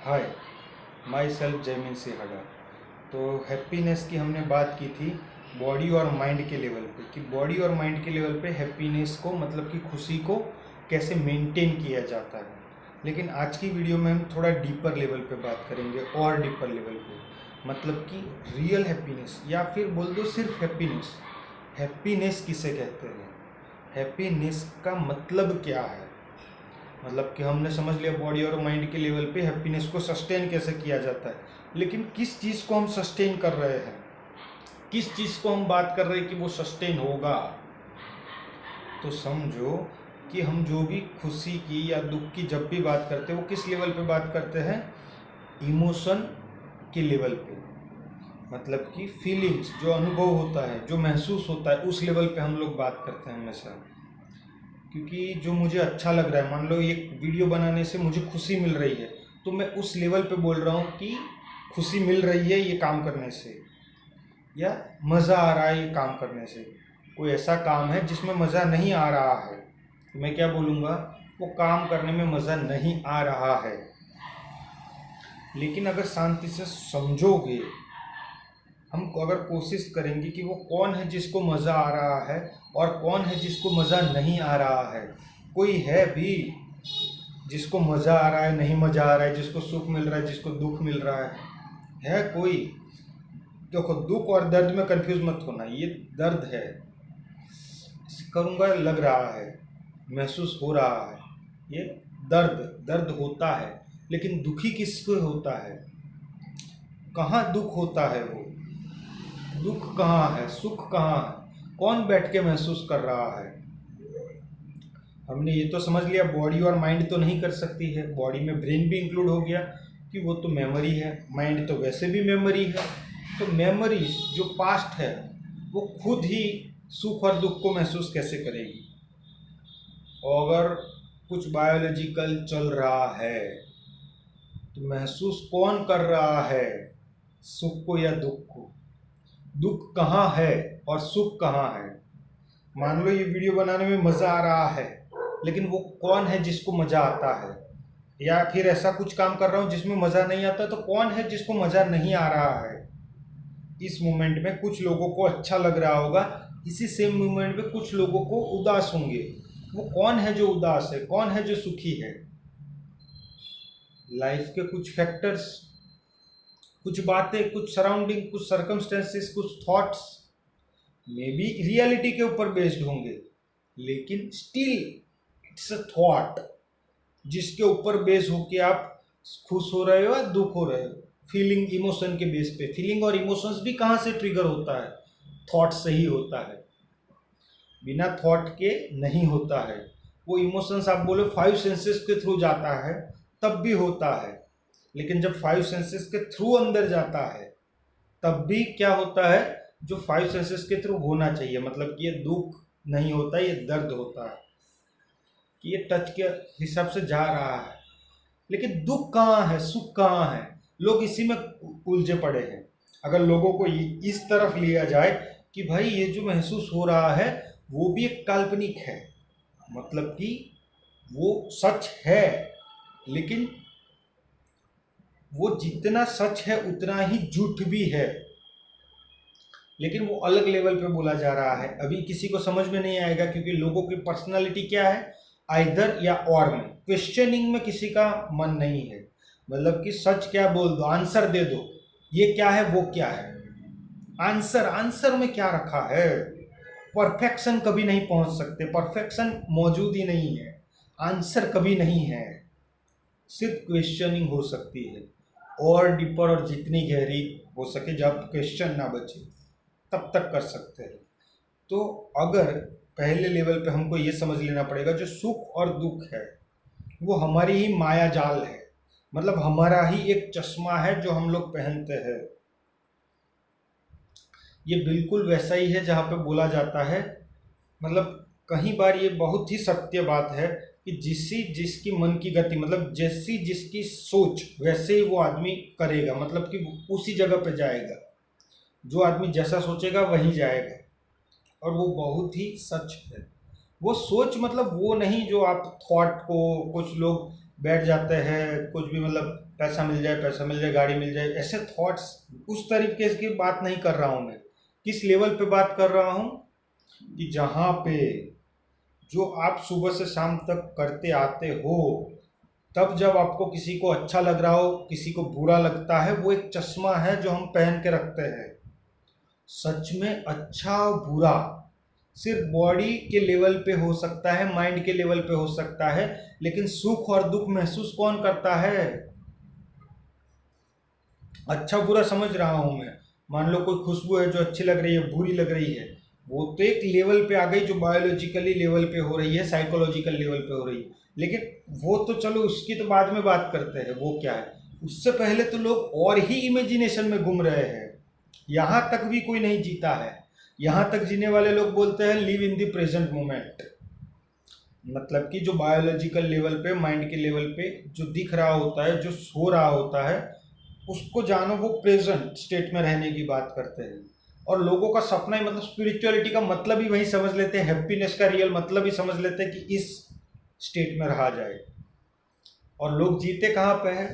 Hi, my self Jaymin सिहागा। तो happiness की हमने बात की थी बॉडी और माइंड के लेवल पे, कि बॉडी और माइंड के लेवल पे हैप्पीनेस को मतलब कि खुशी को कैसे मेंटेन किया जाता है। लेकिन आज की वीडियो में हम थोड़ा डीपर लेवल पे बात करेंगे, और डीपर लेवल पे मतलब कि रियल हैप्पीनेस, या फिर बोल दो सिर्फ हैप्पीनेस। हैप्पीनेस किसे कहते हैं, हैप्पीनेस का मतलब क्या है। मतलब कि हमने समझ लिया बॉडी और माइंड के लेवल पे हैप्पीनेस को सस्टेन कैसे किया जाता है, लेकिन किस चीज़ को हम सस्टेन कर रहे हैं, किस चीज़ को हम बात कर रहे हैं कि वो सस्टेन होगा। तो समझो कि हम जो भी खुशी की या दुख की जब भी बात करते हैं वो किस लेवल पे बात करते हैं, इमोशन के लेवल पे। मतलब कि फीलिंग्स, जो अनुभव होता है, जो महसूस होता है, उस लेवल पे हम लोग बात करते हैं हमेशा। क्योंकि जो मुझे अच्छा लग रहा है, मान लो एक वीडियो बनाने से मुझे खुशी मिल रही है, तो मैं उस लेवल पे बोल रहा हूँ कि खुशी मिल रही है ये काम करने से, या मज़ा आ रहा है ये काम करने से। कोई ऐसा काम है जिसमें मज़ा नहीं आ रहा है, तो मैं क्या बोलूँगा, वो काम करने में मज़ा नहीं आ रहा है। लेकिन अगर शांति से समझोगे, हम अगर कोशिश करेंगे कि वो कौन है जिसको मज़ा आ रहा है और कौन है जिसको मज़ा नहीं आ रहा है। कोई है भी जिसको मज़ा आ रहा है, नहीं मज़ा आ रहा है, जिसको सुख मिल रहा है, जिसको दुख मिल रहा है कोई। देखो, दुख और दर्द में कंफ्यूज मत होना, ये दर्द है, करूँगा लग रहा है, महसूस हो रहा है, ये दर्द दर्द होता है। लेकिन दुखी किसको होता है, कहाँ दुख होता है, वो दुख कहाँ है, सुख कहाँ है, कौन बैठ के महसूस कर रहा है। हमने ये तो समझ लिया बॉडी और माइंड तो नहीं कर सकती है, बॉडी में ब्रेन भी इंक्लूड हो गया कि वो तो मेमोरी है, माइंड तो वैसे भी मेमोरी है। तो मेमोरीज जो पास्ट है वो खुद ही सुख और दुख को महसूस कैसे करेगी। और अगर कुछ बायोलॉजिकल चल रहा है तो महसूस कौन कर रहा है, सुख को या दुख को। दुख कहाँ है और सुख कहाँ है। मान लो ये वीडियो बनाने में मज़ा आ रहा है, लेकिन वो कौन है जिसको मज़ा आता है। या फिर ऐसा कुछ काम कर रहा हूँ जिसमें मज़ा नहीं आता, तो कौन है जिसको मज़ा नहीं आ रहा है। इस मोमेंट में कुछ लोगों को अच्छा लग रहा होगा, इसी सेम मोमेंट में कुछ लोगों को उदास होंगे। वो कौन है जो उदास है, कौन है जो सुखी है। लाइफ के कुछ फैक्टर्स, कुछ बातें, कुछ सराउंडिंग, कुछ सर्कमस्टेंसेस, कुछ थॉट्स मे बी रियलिटी के ऊपर बेस्ड होंगे, लेकिन स्टिल इट्स अ थॉट जिसके ऊपर बेस होके आप खुश हो रहे हो या दुख हो रहे हो। फीलिंग, इमोशन के बेस पे। फीलिंग और इमोशंस भी कहाँ से ट्रिगर होता है, थॉट से ही होता है, बिना थॉट के नहीं होता है। वो इमोशंस आप बोलो 5 सेंसेस के थ्रू जाता है तब भी होता है, लेकिन जब 5 सेंसेस के थ्रू अंदर जाता है तब भी क्या होता है, जो 5 सेंसेस के थ्रू होना चाहिए। मतलब कि ये दुख नहीं होता, ये दर्द होता है, कि ये टच के हिसाब से जा रहा है। लेकिन दुख कहाँ है, सुख कहाँ है, लोग इसी में उलझे पड़े हैं। अगर लोगों को इस तरफ लिया जाए कि भाई ये जो महसूस हो रहा है वो भी एक काल्पनिक है, मतलब कि वो सच है, लेकिन वो जितना सच है उतना ही झूठ भी है, लेकिन वो अलग लेवल पे बोला जा रहा है। अभी किसी को समझ में नहीं आएगा, क्योंकि लोगों की पर्सनालिटी क्या है, आइदर या और में। क्वेश्चनिंग में किसी का मन नहीं है, मतलब कि सच क्या बोल दो, आंसर दे दो, ये क्या है वो क्या है। आंसर, आंसर में क्या रखा है। परफेक्शन कभी नहीं पहुंच सकते, परफेक्शन मौजूद ही नहीं है, आंसर कभी नहीं है, सिर्फ क्वेश्चनिंग हो सकती है। और डीपर और जितनी गहरी हो सके, जब क्वेश्चन ना बचे तब तक कर सकते हैं। तो अगर पहले लेवल पे हमको ये समझ लेना पड़ेगा, जो सुख और दुख है वो हमारी ही माया जाल है, मतलब हमारा ही एक चश्मा है जो हम लोग पहनते हैं। ये बिल्कुल वैसा ही है जहाँ पे बोला जाता है, मतलब कई बार ये बहुत ही सत्य बात है कि जिसकी मन की गति, मतलब जैसी जिसकी सोच वैसे ही वो आदमी करेगा, मतलब कि उसी जगह पे जाएगा। जो आदमी जैसा सोचेगा वहीं जाएगा, और वो बहुत ही सच है। वो सोच मतलब वो नहीं जो आप थॉट को, कुछ लोग बैठ जाते हैं, कुछ भी मतलब पैसा मिल जाए, गाड़ी मिल जाए, ऐसे थॉट्स, उस तरीके की बात नहीं कर रहा हूँ मैं। किस लेवल पे बात कर रहा हूँ कि जहाँ पे जो आप सुबह से शाम तक करते आते हो, तब जब आपको किसी को अच्छा लग रहा हो, किसी को बुरा लगता है, वो एक चश्मा है जो हम पहन के रखते हैं। सच में अच्छा और बुरा सिर्फ बॉडी के लेवल पे हो सकता है, माइंड के लेवल पे हो सकता है, लेकिन सुख और दुख महसूस कौन करता है? अच्छा बुरा समझ रहा हूं मैं। मान लो कोई खुशबू है जो अच्छी लग रही है, बुरी लग रही है, वो तो एक लेवल पे आ गई जो बायोलॉजिकली लेवल पे हो रही है, साइकोलॉजिकल लेवल पे हो रही है। लेकिन वो तो चलो उसकी तो बाद में बात करते हैं, वो क्या है। उससे पहले तो लोग और ही इमेजिनेशन में घूम रहे हैं। यहाँ तक भी कोई नहीं जीता है। यहाँ तक जीने वाले लोग बोलते हैं live in the present moment. मतलब कि जो बायोलॉजिकल लेवल पे, माइंड के लेवल पे जो दिख रहा होता है, जो हो रहा होता है, उसको जानो, वो प्रेजेंट स्टेट में रहने की बात करते हैं। और लोगों का सपना ही, मतलब स्पिरिचुअलिटी का मतलब ही वही समझ लेते हैं, हैप्पीनेस का रियल मतलब ही समझ लेते हैं कि इस स्टेट में रहा जाए। और लोग जीते कहाँ पे है?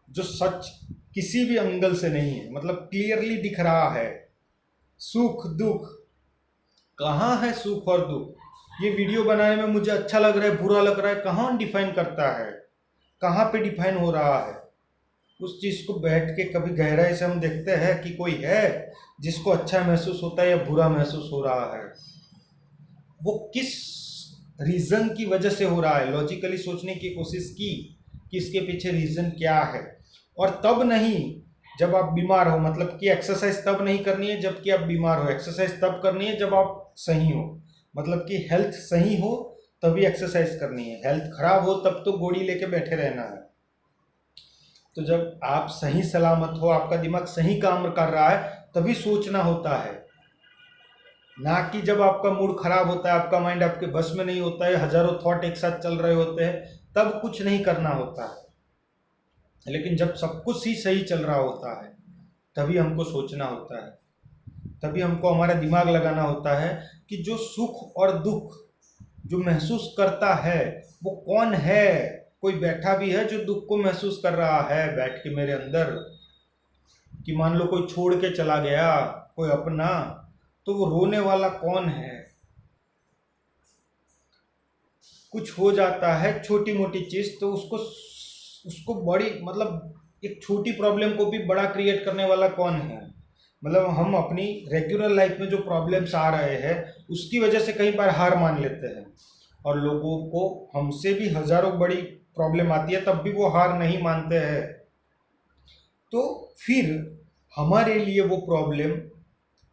जो सच किसी भी एंगल से नहीं है, मतलब क्लियरली दिख रहा है। सुख दुख, कहाँ है सुख और दुख? ये वीडियो बनाने में मुझे अच्छा लग रहा है, बुरा लग रहा है, कहाँ डिफाइन करता है? कहाँ पे डिफाइन हो रहा है? उस चीज़ को बैठ के कभी गहराई से हम देखते हैं कि कोई है जिसको अच्छा महसूस होता है या बुरा महसूस हो रहा है? वो किस रीज़न की वजह से हो रहा है? लॉजिकली सोचने की कोशिश की कि इसके पीछे रीज़न क्या है। और तब नहीं जब आप बीमार हो, मतलब कि एक्सरसाइज तब नहीं करनी है जबकि आप बीमार हो, एक्सरसाइज तब करनी है जब आप सही हो। मतलब कि हेल्थ सही हो तभी एक्सरसाइज करनी है, हेल्थ खराब हो तब तो गोली लेके बैठे रहना है। तो जब आप सही सलामत हो, आपका दिमाग सही काम कर रहा है, तभी सोचना होता है। ना कि जब आपका मूड खराब होता है, आपका माइंड आपके बस में नहीं होता है, हजारों थॉट एक साथ चल रहे होते हैं, तब कुछ नहीं करना होता है। लेकिन जब सब कुछ ही सही चल रहा होता है, तभी हमको सोचना होता है, तभी हमको हमारा दिमाग लगाना होता है कि जो सुख और दुख जो महसूस करता है वो कौन है। कोई बैठा भी है जो दुख को महसूस कर रहा है बैठ के मेरे अंदर, कि मान लो कोई छोड़ के चला गया, कोई अपना, तो वो रोने वाला कौन है? कुछ हो जाता है छोटी मोटी चीज तो उसको उसको बड़ी, मतलब एक छोटी प्रॉब्लम को भी बड़ा क्रिएट करने वाला कौन है? मतलब हम अपनी रेगुलर लाइफ में जो प्रॉब्लम्स आ रहे हैं उसकी वजह से कई बार हार मान लेते हैं, और लोगों को हमसे भी हजारों बड़ी प्रॉब्लम आती है तब भी वो हार नहीं मानते हैं। तो फिर हमारे लिए वो प्रॉब्लम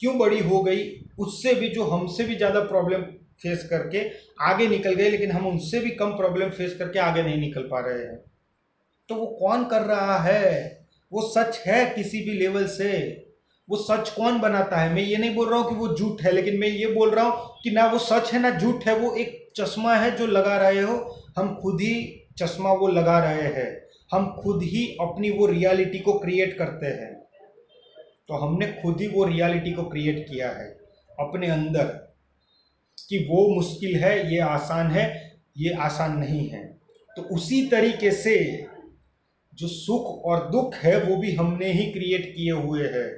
क्यों बड़ी हो गई? उससे भी, जो हमसे भी ज़्यादा प्रॉब्लम फेस करके आगे निकल गए, लेकिन हम उनसे भी कम प्रॉब्लम फेस करके आगे नहीं निकल पा रहे हैं। तो वो कौन कर रहा है? वो सच है किसी भी लेवल से? वो सच कौन बनाता है? मैं ये नहीं बोल रहा हूँ कि वो झूठ है, लेकिन मैं ये बोल रहा हूँ कि ना वो सच है ना झूठ है, वो एक चश्मा है जो लगा रहे हो। हम खुद ही चश्मा वो लगा रहे हैं, हम खुद ही अपनी वो रियलिटी को क्रिएट करते हैं। तो हमने खुद ही वो रियलिटी को क्रिएट किया है अपने अंदर, कि वो मुश्किल है, ये आसान है, ये आसान नहीं है। तो उसी तरीके से जो सुख और दुख है वो भी हमने ही क्रिएट किए हुए हैं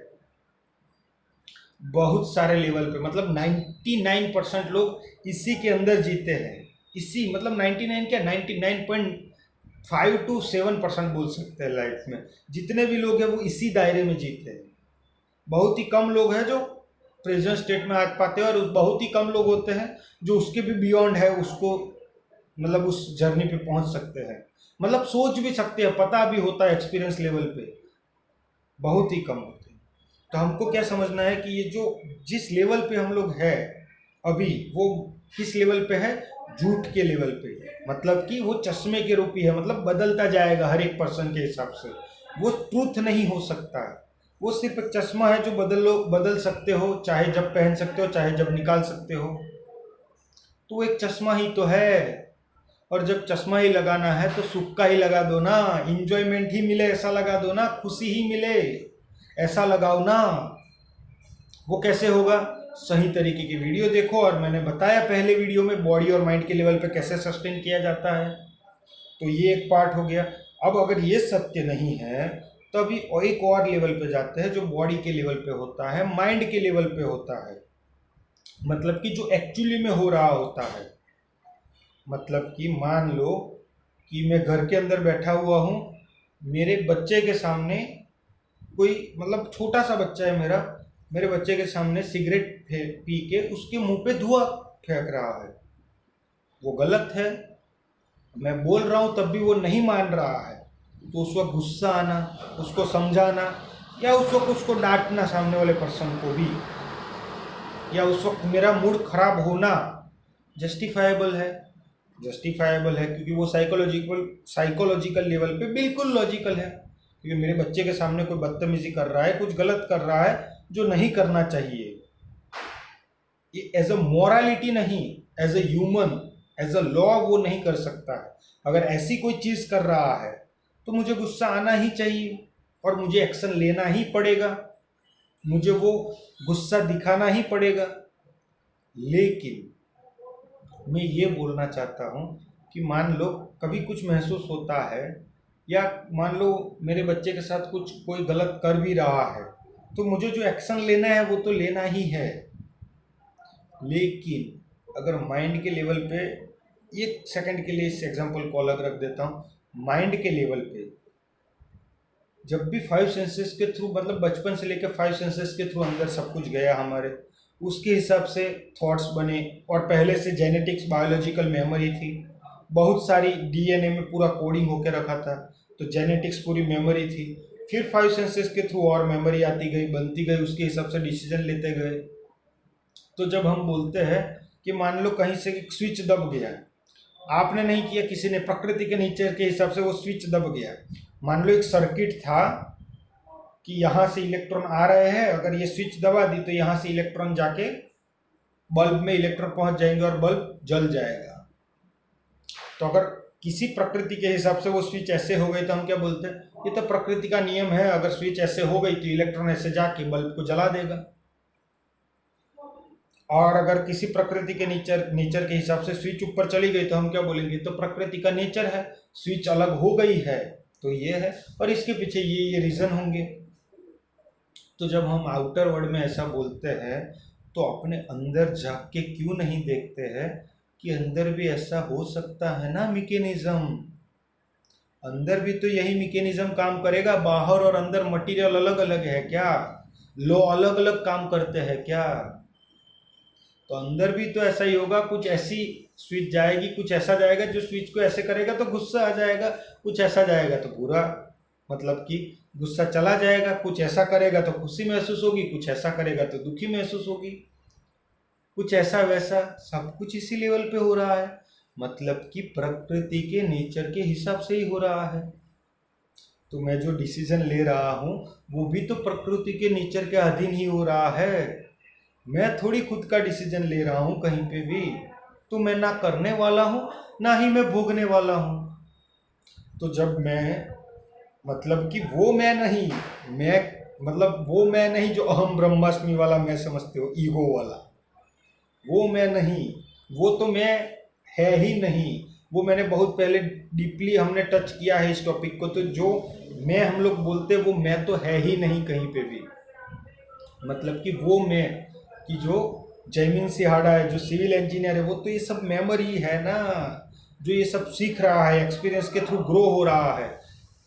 बहुत सारे लेवल पे। मतलब 99% लोग इसी के अंदर जीते हैं। इसी, मतलब 99 क्या, 99.5 to 7% बोल सकते हैं लाइफ में। जितने भी लोग हैं वो इसी दायरे में जीते हैं। बहुत ही कम लोग हैं जो प्रेजेंट स्टेट में आ पाते हैं, और बहुत ही कम लोग होते हैं जो उसके भी बियॉन्ड है, उसको मतलब उस जर्नी पे पहुंच सकते हैं। मतलब सोच भी सकते हैं, पता भी होता है एक्सपीरियंस लेवल पे, बहुत ही कम होते हैं। तो हमको क्या समझना है कि ये जो जिस लेवल पे हम लोग हैं अभी, वो किस लेवल पे है? झूठ के लेवल पे। मतलब कि वो चश्मे के रूप ही है, मतलब बदलता जाएगा हर एक पर्सन के हिसाब से। वो ट्रूथ नहीं हो सकता, वो सिर्फ एक चश्मा है जो बदल सकते हो, चाहे जब पहन सकते हो चाहे जब निकाल सकते हो। तो वो एक चश्मा ही तो है। और जब चश्मा ही लगाना है तो सुख का ही लगा दो ना, इंजॉयमेंट ही मिले ऐसा लगा दो ना, खुशी ही मिले ऐसा लगाओ ना। वो कैसे होगा? सही तरीके की वीडियो देखो, और मैंने बताया पहले वीडियो में बॉडी और माइंड के लेवल पे कैसे सस्टेन किया जाता है। तो ये एक पार्ट हो गया। अब अगर ये सत्य नहीं है तो अभी एक और लेवल पे जाते हैं जो बॉडी के लेवल पे होता है, माइंड के लेवल पे होता है। मतलब कि जो एक्चुअली में हो रहा होता है। मतलब कि मान लो कि मैं घर के अंदर बैठा हुआ हूँ, मेरे बच्चे के सामने कोई, मतलब छोटा सा बच्चा है मेरा, मेरे बच्चे के सामने सिगरेट पी के उसके मुंह पे धुआं फेंक रहा है। वो गलत है, मैं बोल रहा हूँ तब भी वो नहीं मान रहा है, तो उस वक्त गुस्सा आना, उसको समझाना, या उस वक्त उसको डांटना सामने वाले पर्सन को भी, या उस वक्त मेरा मूड खराब होना जस्टिफाइबल है। जस्टिफाइबल है क्योंकि वो साइकोलॉजिकल लेवल पे बिल्कुल लॉजिकल है, क्योंकि मेरे बच्चे के सामने कोई बदतमीजी कर रहा है, कुछ गलत कर रहा है जो नहीं करना चाहिए। ये एज अ मॉरलिटी नहीं, as a human, as a law वो नहीं कर सकता है। अगर ऐसी कोई चीज़ कर रहा है तो मुझे गुस्सा आना ही चाहिए और मुझे एक्शन लेना ही पड़ेगा, मुझे वो गुस्सा दिखाना ही पड़ेगा। लेकिन मैं ये बोलना चाहता हूँ कि मान लो कभी कुछ महसूस होता है, या मान लो मेरे बच्चे के साथ कुछ कोई गलत कर भी रहा है, तो मुझे जो एक्शन लेना है वो तो लेना ही है। लेकिन अगर माइंड के लेवल पे, एक सेकंड के लिए इस एग्जांपल को अलग रख देता हूँ, माइंड के लेवल पे जब भी फाइव सेंसेस के थ्रू, मतलब बचपन से लेकर फाइव सेंसेस के थ्रू अंदर सब कुछ गया हमारे, उसके हिसाब से थॉट्स बने। और पहले से जेनेटिक्स, बायोलॉजिकल मेमोरी थी, बहुत सारी डीएनए में पूरा कोडिंग होकर रखा था, तो जेनेटिक्स पूरी मेमोरी थी। फिर फाइव सेंसेस के थ्रू और मेमोरी आती गई, बनती गई, उसके हिसाब से डिसीजन लेते गए। तो जब हम बोलते हैं कि मान लो कहीं से एक स्विच दब गया, आपने नहीं किया, किसी ने, प्रकृति के नेचर के हिसाब से वो स्विच दब गया। मान लो एक सर्किट था कि यहाँ से इलेक्ट्रॉन आ रहे हैं, अगर ये स्विच दबा दी तो यहाँ से इलेक्ट्रॉन जाके बल्ब में इलेक्ट्रॉन पहुंच जाएंगे और बल्ब जल जाएगा। तो अगर किसी प्रकृति के हिसाब से वो स्विच ऐसे हो गई तो हम क्या बोलते हैं, ये तो प्रकृति का नियम है, अगर स्विच ऐसे हो गई तो इलेक्ट्रॉन ऐसे जाके बल्ब को जला देगा। और अगर किसी प्रकृति के नेचर के हिसाब से स्विच ऊपर चली गई तो हम क्या बोलेंगे, तो प्रकृति का नेचर है, स्विच अलग हो गई है तो ये है, और इसके पीछे ये रीजन होंगे। तो जब हम आउटर वर्ल्ड में ऐसा बोलते हैं तो अपने अंदर झांक के क्यों नहीं देखते हैं कि अंदर भी ऐसा हो सकता है ना मैकेनिज्म। अंदर भी तो यही मैकेनिज्म काम करेगा। बाहर और अंदर मटेरियल अलग अलग है क्या? लॉ अलग अलग काम करते हैं क्या? तो अंदर भी तो ऐसा ही होगा, कुछ ऐसी स्विच जाएगी, कुछ ऐसा जाएगा, जो स्विच को ऐसे करेगा तो गुस्सा आ जाएगा, कुछ ऐसा जाएगा तो बुरा, मतलब कि गुस्सा चला जाएगा, कुछ ऐसा करेगा तो खुशी महसूस होगी, कुछ ऐसा करेगा तो दुखी महसूस होगी, कुछ ऐसा वैसा, सब कुछ इसी लेवल पे हो रहा है। मतलब कि प्रकृति के नेचर के हिसाब से ही हो रहा है। तो मैं जो डिसीजन ले रहा हूँ वो भी तो प्रकृति के नेचर के अधीन ही हो रहा है। मैं थोड़ी खुद का डिसीजन ले रहा हूँ कहीं पे भी। तो मैं ना करने वाला हूँ ना ही मैं भोगने वाला हूँ। तो जब मैं, मतलब कि वो मैं नहीं, मैं मतलब वो मैं नहीं जो अहम ब्रह्मास्मि वाला मैं समझते हो, ईगो वाला, वो मैं नहीं, वो तो मैं है ही नहीं। वो मैंने बहुत पहले डीपली हमने टच किया है इस टॉपिक को। तो जो मैं हम लोग बोलते वो मैं तो है ही नहीं कहीं पे भी। मतलब कि वो मैं, कि जो जयमीन सिहाड़ा है, जो सिविल इंजीनियर है, वो तो ये सब मेमोरी है ना, जो ये सब सीख रहा है, एक्सपीरियंस के थ्रू ग्रो हो रहा है,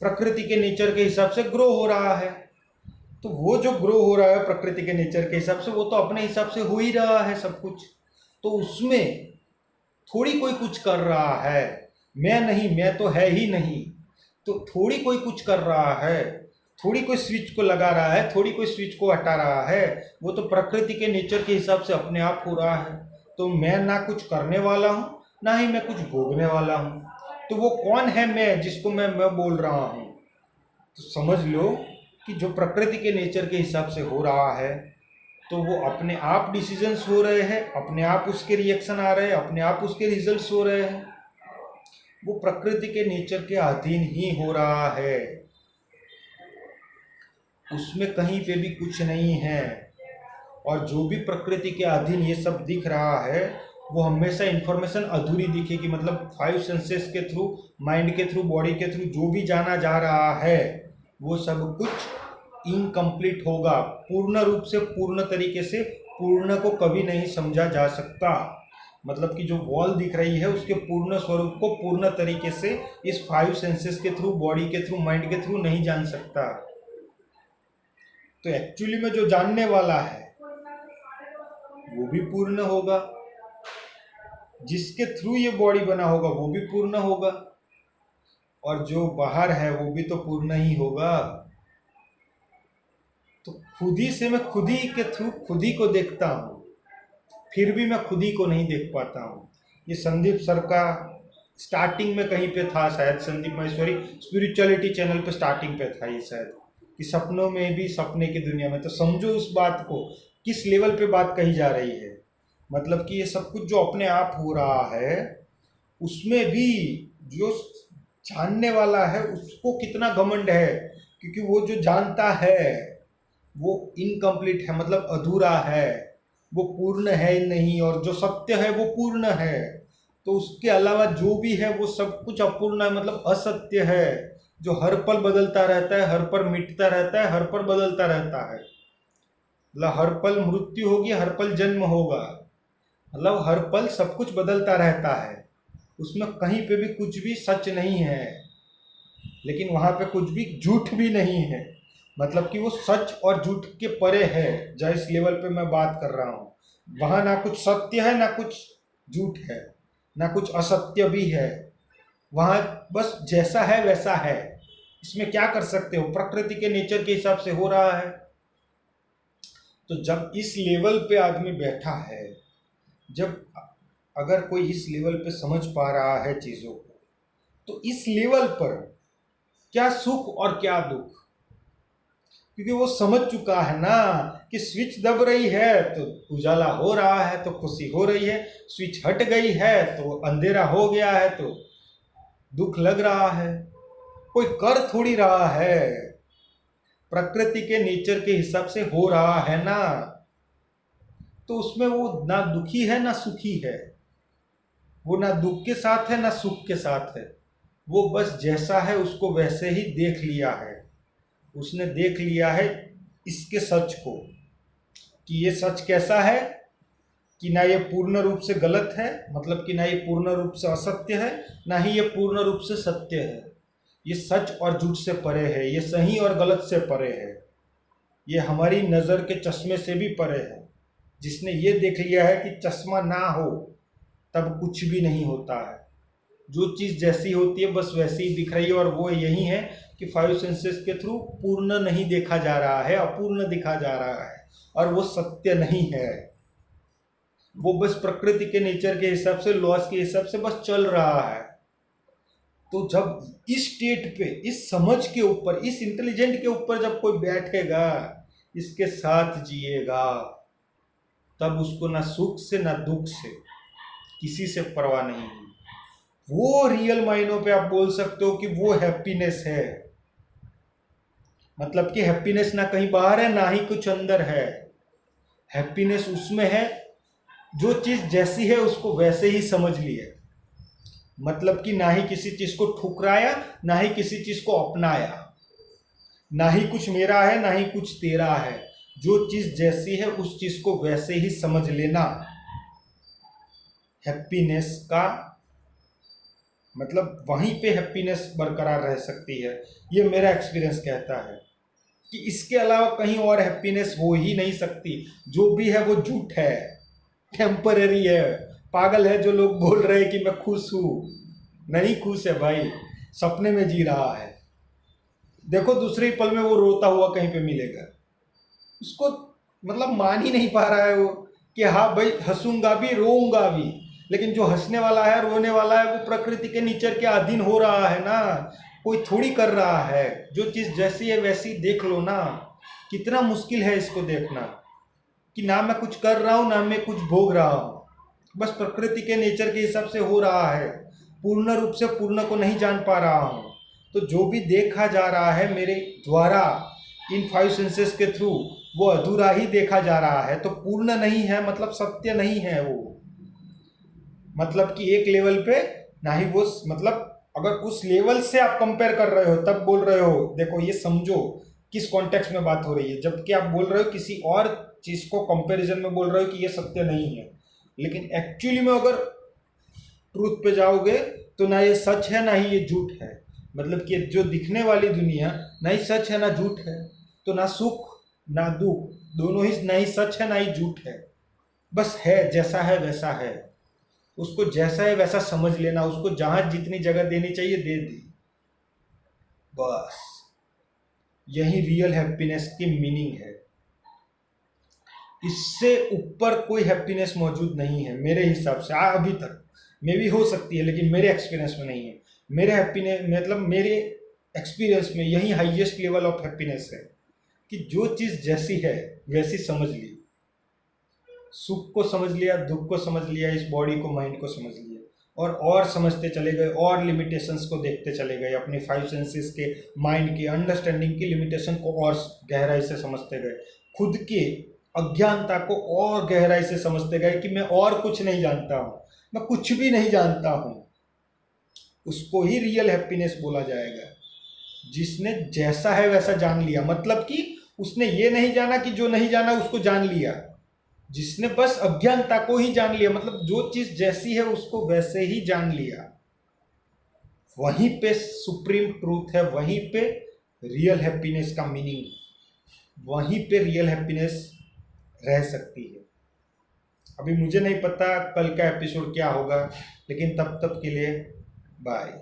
प्रकृति के नेचर के हिसाब से ग्रो हो रहा है। तो वो जो ग्रो हो रहा है प्रकृति के नेचर के हिसाब से, वो तो अपने हिसाब से हो ही रहा है सब कुछ। तो उसमें थोड़ी कोई कुछ कर रहा है, मैं नहीं, मैं तो है ही नहीं। तो थोड़ी कोई कुछ कर रहा है, थोड़ी कोई स्विच को लगा रहा है, थोड़ी कोई स्विच को हटा रहा है। वो तो प्रकृति के नेचर के हिसाब से अपने आप हो रहा है। तो मैं ना कुछ करने वाला हूँ ना ही मैं कुछ भोगने वाला हूँ। तो वो कौन है मैं जिसको मैं बोल रहा हूँ? तो समझ लो कि जो प्रकृति के नेचर के हिसाब से हो रहा है, तो वो अपने आप डिसीजंस हो रहे हैं, अपने आप उसके रिएक्शन आ रहे हैं, अपने आप उसके रिजल्ट्स हो रहे हैं। वो प्रकृति के नेचर के अधीन ही हो रहा है, उसमें कहीं पे भी कुछ नहीं है। और जो भी प्रकृति के अधीन ये सब दिख रहा है, वो हमेशा इंफॉर्मेशन अधूरी दिखेगी। मतलब 5 सेंसेस के थ्रू, माइंड के थ्रू, बॉडी के थ्रू जो भी जाना जा रहा है वो सब कुछ इनकम्प्लीट होगा। पूर्ण रूप से, पूर्ण तरीके से पूर्ण को कभी नहीं समझा जा सकता। मतलब कि जो वॉल दिख रही है उसके पूर्ण स्वरूप को पूर्ण तरीके से इस 5 सेंसेस के थ्रू, बॉडी के थ्रू, माइंड के थ्रू नहीं जान सकता। तो एक्चुअली में जो जानने वाला है वो भी पूर्ण होगा, जिसके थ्रू ये बॉडी बना होगा वो भी पूर्ण होगा, और जो बाहर है वो भी तो पूर्ण ही होगा। तो खुद ही से मैं खुद ही के थ्रू खुद ही को देखता हूँ, फिर भी मैं खुद ही को नहीं देख पाता हूँ। ये संदीप सर का स्टार्टिंग में कहीं पे था शायद, संदीप माहेश्वरी स्पिरिचुअलिटी चैनल पे स्टार्टिंग पे था ये शायद, कि सपनों में भी सपने की दुनिया में। तो समझो उस बात को, किस लेवल पे बात कही जा रही है। मतलब कि ये सब कुछ जो अपने आप हो रहा है उसमें भी जो जानने वाला है उसको कितना घमंड है, क्योंकि वो जो जानता है वो इनकम्प्लीट है, मतलब अधूरा है, वो पूर्ण है नहीं। और जो सत्य है वो पूर्ण है, तो उसके अलावा जो भी है वो सब कुछ अपूर्ण है, मतलब असत्य है, जो हर पल बदलता रहता है, हर पल मिटता रहता है, हर पल बदलता रहता है। मतलब हर पल मृत्यु होगी, हर पल जन्म होगा, मतलब हर पल सब कुछ बदलता रहता है। उसमें कहीं पे भी कुछ भी सच नहीं है, लेकिन वहाँ पे कुछ भी झूठ भी नहीं है। मतलब कि वो सच और झूठ के परे है। जिस लेवल पे मैं बात कर रहा हूँ वहाँ ना कुछ सत्य है, ना कुछ झूठ है, ना कुछ असत्य भी है। वहाँ बस जैसा है वैसा है। इसमें क्या कर सकते हो, प्रकृति के नेचर के हिसाब से हो रहा है। तो जब इस लेवल पे आदमी बैठा है, जब अगर कोई इस लेवल पे समझ पा रहा है चीज़ों को, तो इस लेवल पर क्या सुख और क्या दुख, क्योंकि वो समझ चुका है ना कि स्विच दब रही है तो उजाला हो रहा है, तो खुशी हो रही है, स्विच हट गई है तो अंधेरा हो गया है, तो दुख लग रहा है। कोई कर थोड़ी रहा है, प्रकृति के नेचर के हिसाब से हो रहा है ना। तो उसमें वो ना दुखी है ना सुखी है, वो ना दुख के साथ है ना सुख के साथ है। वो बस जैसा है उसको वैसे ही देख लिया है। उसने देख लिया है इसके सच को, कि ये सच कैसा है, कि ना ये पूर्ण रूप से गलत है, मतलब कि ना ये पूर्ण रूप से असत्य है, ना ही ये पूर्ण रूप से सत्य है। ये सच और झूठ से परे है, ये सही और गलत से परे है, ये हमारी नज़र के चश्मे से भी परे है। जिसने ये देख लिया है कि चश्मा ना हो तब कुछ भी नहीं होता है, जो चीज़ जैसी होती है बस वैसी ही दिख रही है। और वो यही है कि 5 सेंसेस के थ्रू पूर्ण नहीं देखा जा रहा है, अपूर्ण दिखा जा रहा है, और वो सत्य नहीं है। वो बस प्रकृति के नेचर के हिसाब से, लॉस के हिसाब से बस चल रहा है। तो जब इस स्टेट पे, इस समझ के ऊपर, इस इंटेलिजेंट के ऊपर जब कोई बैठेगा, इसके साथ जिएगा, तब उसको ना सुख से ना दुख से किसी से परवाह नहीं है। वो रियल मायनों पे आप बोल सकते हो कि वो हैप्पीनेस है। मतलब कि हैप्पीनेस ना कहीं बाहर है ना ही कुछ अंदर है। हैप्पीनेस उसमें है जो चीज़ जैसी है उसको वैसे ही समझ लिया। मतलब कि ना ही किसी चीज़ को ठुकराया, ना ही किसी चीज़ को अपनाया, ना ही कुछ मेरा है ना ही कुछ तेरा है। जो चीज़ जैसी है उस चीज़ को वैसे ही समझ लेना हैप्पीनेस का मतलब, वहीं पे हैप्पीनेस बरकरार रह सकती है। ये मेरा एक्सपीरियंस कहता है कि इसके अलावा कहीं और हैप्पीनेस हो ही नहीं सकती। जो भी है वो झूठ है, टेम्पररी है। पागल है जो लोग बोल रहे हैं कि मैं खुश हूँ, नहीं खुश है भाई, सपने में जी रहा है। देखो दूसरे ही पल में वो रोता हुआ कहीं पे मिलेगा, उसको मतलब मान ही नहीं पा रहा है वो कि हाँ भाई हंसूंगा भी रोऊंगा भी। लेकिन जो हंसने वाला है, रोने वाला है, वो प्रकृति के नेचर के अधीन हो रहा है ना, कोई थोड़ी कर रहा है। जो चीज़ जैसी है वैसी देख लो ना। कितना मुश्किल है इसको देखना कि ना मैं कुछ कर रहा हूँ ना मैं कुछ भोग रहा हूँ, बस प्रकृति के नेचर के हिसाब से हो रहा है। पूर्ण रूप से पूर्ण को नहीं जान पा रहा हूँ। तो जो भी देखा जा रहा है मेरे द्वारा इन 5 सेंसेस के थ्रू, वो अधूरा ही देखा जा रहा है। तो पूर्ण नहीं है, मतलब सत्य नहीं है वो। मतलब कि एक लेवल पे ना ही वो, मतलब अगर उस लेवल से आप कंपेयर कर रहे हो तब बोल रहे हो, देखो ये समझो किस कॉन्टेक्स्ट में बात हो रही है, जबकि आप बोल रहे हो किसी और चीज को कंपैरिजन में बोल रहे हो कि ये सत्य नहीं है। लेकिन एक्चुअली में अगर ट्रूथ पे जाओगे तो ना ये सच है ना ही ये झूठ है। मतलब कि जो दिखने वाली दुनिया ना ही सच है ना झूठ है, तो ना सुख ना दुख, दोनों ही ना ही सच है ना ही झूठ है, बस है जैसा है वैसा है। उसको जैसा है वैसा समझ लेना, उसको जहां जितनी जगह देनी चाहिए दे दी, बस यही रियल हैप्पीनेस की मीनिंग है। इससे ऊपर कोई हैप्पीनेस मौजूद नहीं है मेरे हिसाब से, अभी तक मे भी हो सकती है लेकिन मेरे एक्सपीरियंस में नहीं है। मेरे हैप्पीनेस मतलब मेरे एक्सपीरियंस में यही हाईएस्ट लेवल ऑफ हैप्पीनेस है कि जो चीज़ जैसी है वैसी समझ ली, सुख को समझ लिया, दुख को समझ लिया, इस बॉडी को माइंड को समझ लिया, और समझते चले गए, और लिमिटेशंस को देखते चले गए, अपने फाइव सेंसेस के, माइंड के अंडरस्टैंडिंग की लिमिटेशन को और गहराई से समझते गए, खुद के अज्ञानता को और गहराई से समझते गए कि मैं और कुछ नहीं जानता हूँ, मैं कुछ भी नहीं जानता हूँ। उसको ही रियल हैप्पीनेस बोला जाएगा, जिसने जैसा है वैसा जान लिया। मतलब कि उसने ये नहीं जाना कि जो नहीं जाना उसको जान लिया, जिसने बस अज्ञानता को ही जान लिया, मतलब जो चीज जैसी है उसको वैसे ही जान लिया, वहीं पे सुप्रीम ट्रूथ है, वहीं पे रियल हैप्पीनेस का मीनिंग, वहीं पे रियल हैप्पीनेस रह सकती है। अभी मुझे नहीं पता कल का एपिसोड क्या होगा, लेकिन तब तक के लिए बाय।